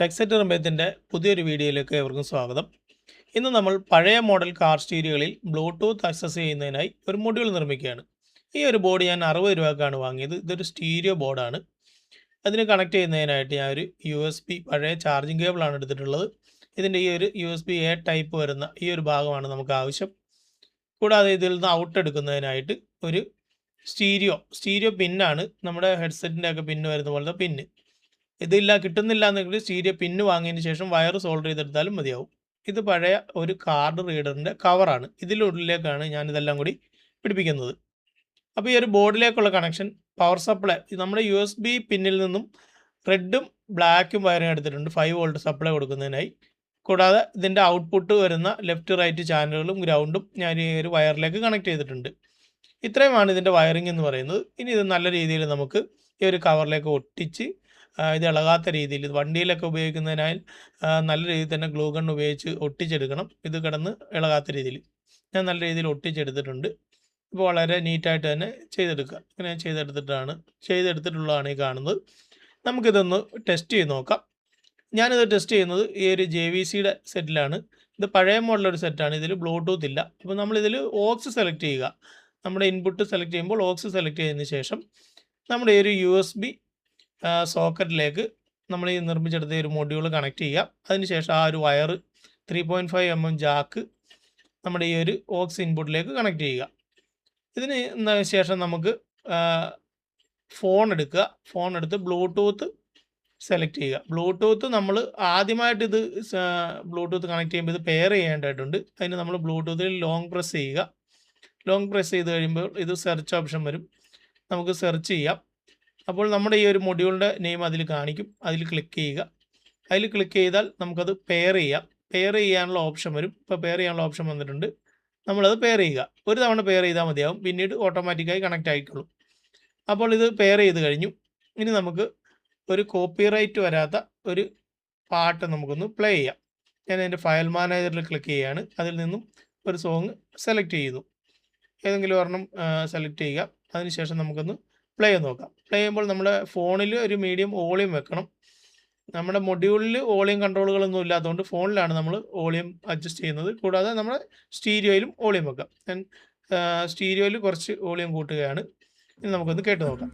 ടെക്സെറ്റ് റിമ്പത്തിൻ്റെ പുതിയൊരു വീഡിയോയിലേക്ക് ഏവർക്കും സ്വാഗതം. ഇന്ന് നമ്മൾ പഴയ മോഡൽ കാർ സ്റ്റീരിയോകളിൽ ബ്ലൂടൂത്ത് ആക്സസ് ചെയ്യുന്നതിനായി ഒരു മൊഡ്യൂൾ നിർമ്മിക്കുകയാണ്. ഈ ഒരു ബോർഡ് ഞാൻ 60 രൂപക്കാണ് വാങ്ങിയത്. ഇതൊരു സ്റ്റീരിയോ ബോർഡാണ്. അതിന് കണക്ട് ചെയ്യുന്നതിനായിട്ട് ഞാൻ ഒരു USB പഴയ ചാർജിങ് കേബിളാണ് എടുത്തിട്ടുള്ളത്. ഇതിൻ്റെ ഈ ഒരു USB A ടൈപ്പ് വരുന്ന ഈ ഒരു ഭാഗമാണ് നമുക്ക് ആവശ്യം. കൂടാതെ ഇതിൽ നിന്ന് ഔട്ട് എടുക്കുന്നതിനായിട്ട് ഒരു സ്റ്റീരിയോ പിന്നാണ്, നമ്മുടെ ഹെഡ്സെറ്റിൻ്റെ ഒക്കെ പിന്ന് വരുന്ന പോലത്തെ പിന്ന്. ഇതില്ല കിട്ടുന്നില്ല എന്നെങ്കിൽ സ്റ്റീരിയോ പിന്ന് വാങ്ങിയതിന് ശേഷം വയർ സോൾഡർ ചെയ്തെടുത്താലും മതിയാവും. ഇത് പഴയ ഒരു കാർഡ് റീഡറിൻ്റെ കവറാണ്. ഇതിനുള്ളിലേക്കാണ് ഞാനിതെല്ലാം കൂടി പിടിപ്പിക്കുന്നത്. അപ്പോൾ ഈ ഒരു ബോർഡിലേക്കുള്ള കണക്ഷൻ പവർ സപ്ലൈ നമ്മുടെ USB പിന്നിൽ നിന്നും റെഡും ബ്ലാക്കും വയറിങ് എടുത്തിട്ടുണ്ട് 5 വോൾട്ട് സപ്ലൈ കൊടുക്കുന്നതിനായി. കൂടാതെ ഇതിൻ്റെ ഔട്ട്പുട്ട് വരുന്ന ലെഫ്റ്റ് റൈറ്റ് ചാനലുകളും ഗ്രൗണ്ടും ഞാൻ ഈ ഒരു വയറിലേക്ക് കണക്ട് ചെയ്തിട്ടുണ്ട്. ഇത്രയുമാണ് ഇതിൻ്റെ വയറിംഗ് എന്ന് പറയുന്നത്. ഇനി ഇത് നല്ല രീതിയിൽ നമുക്ക് ഈ ഒരു കവറിലേക്ക് ഒട്ടിച്ച് ഇത് ഇളകാത്ത രീതിയിൽ വണ്ടിയിലൊക്കെ ഉപയോഗിക്കുന്നതിനാൽ നല്ല രീതിയിൽ തന്നെ ഗ്ലൂ ഗൺ ഉപയോഗിച്ച് ഒട്ടിച്ചെടുക്കണം. ഇത് കിടന്ന് ഇളകാത്ത രീതിയിൽ ഞാൻ നല്ല രീതിയിൽ ഒട്ടിച്ചെടുത്തിട്ടുണ്ട്. ഇപ്പോൾ വളരെ നീറ്റായിട്ട് തന്നെ ചെയ്തെടുക്കുക. ഇങ്ങനെ ചെയ്തെടുത്തിട്ടുള്ളതാണ് ഈ കാണുന്നത്. നമുക്കിതൊന്ന് ടെസ്റ്റ് ചെയ്ത് നോക്കാം. ഞാനിത് ടെസ്റ്റ് ചെയ്യുന്നത് ഈ ഒരു JVCയുടെ സെറ്റിലാണ്. ഇത് പഴയ മോഡലൊരു സെറ്റാണ്. ഇതിൽ ബ്ലൂടൂത്ത് ഇല്ല. അപ്പോൾ നമ്മളിതിൽ ഓക്സ് സെലക്ട് ചെയ്യുക. നമ്മുടെ ഇൻപുട്ട് സെലക്ട് ചെയ്യുമ്പോൾ ഓക്സ് സെലക്ട് ചെയ്തതിന് ശേഷം നമ്മുടെ ഈ ഒരു USB സോക്കറ്റിലേക്ക് നമ്മൾ ഈ നിർമ്മിച്ചെടുത്ത ഒരു മൊഡ്യൂൾ കണക്ട് ചെയ്യുക. അതിനുശേഷം ആ ഒരു വയർ 3.5 mm ജാക്ക് നമ്മുടെ ഈ ഒരു ഓക്സ് ഇൻപുട്ടിലേക്ക് കണക്ട് ചെയ്യുക. ഇതിന് ശേഷം നമുക്ക് ഫോൺ എടുത്ത് ബ്ലൂടൂത്ത് സെലക്ട് ചെയ്യുക. ബ്ലൂടൂത്ത് നമ്മൾ ആദ്യമായിട്ട് ഇത് ബ്ലൂടൂത്ത് കണക്ട് ചെയ്യുമ്പോൾ ഇത് പെയർ ചെയ്യേണ്ടതായിട്ടുണ്ട്. അതിന് നമ്മൾ ബ്ലൂടൂത്തിൽ ലോങ് പ്രസ് ചെയ്യുക. ലോങ് പ്രസ് ചെയ്ത് കഴിയുമ്പോൾ ഇത് സെർച്ച് ഓപ്ഷൻ വരും. നമുക്ക് സെർച്ച് ചെയ്യാം. അപ്പോൾ നമ്മുടെ ഈ ഒരു മൊഡ്യൂളിൻ്റെ നെയിം അതിൽ കാണിക്കും. അതിൽ ക്ലിക്ക് ചെയ്യുക. അതിൽ ക്ലിക്ക് ചെയ്താൽ നമുക്കത് പെയർ ചെയ്യാനുള്ള ഓപ്ഷൻ വരും. ഇപ്പോൾ പെയർ ചെയ്യാനുള്ള ഓപ്ഷൻ വന്നിട്ടുണ്ട്. നമ്മളത് പെയർ ചെയ്യുക. ഒരു തവണ പെയർ ചെയ്താൽ മതിയാവും. പിന്നീട് ഓട്ടോമാറ്റിക്കായി കണക്റ്റ് ആയിക്കോളും. അപ്പോൾ ഇത് പെയർ ചെയ്ത് കഴിഞ്ഞു. ഇനി നമുക്ക് ഒരു കോപ്പിറൈറ്റ് വരാത്ത ഒരു പാട്ട് നമുക്കൊന്ന് പ്ലേ ചെയ്യാം. ഞാൻ എൻ്റെ ഫയൽ മാനേജറിൽ ക്ലിക്ക് ചെയ്യുകയാണ്. അതിൽ നിന്നും ഒരു സോങ് സെലക്ട് ചെയ്യുന്നു. ഏതെങ്കിലും ഒരെണ്ണം സെലക്ട് ചെയ്യുക. അതിനുശേഷം നമുക്കൊന്ന് പ്ലേ ചെയ്ത് നോക്കാം. പ്ലേ ചെയ്യുമ്പോൾ നമ്മുടെ ഫോണിൽ ഒരു മീഡിയം വോളിയം വെക്കണം. നമ്മുടെ മൊഡ്യൂളിൽ വോളിയം കൺട്രോളുകളൊന്നും ഇല്ലാത്തതുകൊണ്ട് ഫോണിലാണ് നമ്മൾ വോളിയം അഡ്ജസ്റ്റ് ചെയ്യുന്നത്. കൂടാതെ നമ്മുടെ സ്റ്റീരിയോയിലും വോളിയം വെക്കാം. ഞാൻ സ്റ്റീരിയോയിൽ കുറച്ച് വോളിയം കൂട്ടുകയാണ്. ഇനി നമുക്കൊന്ന് കേട്ട് നോക്കാം.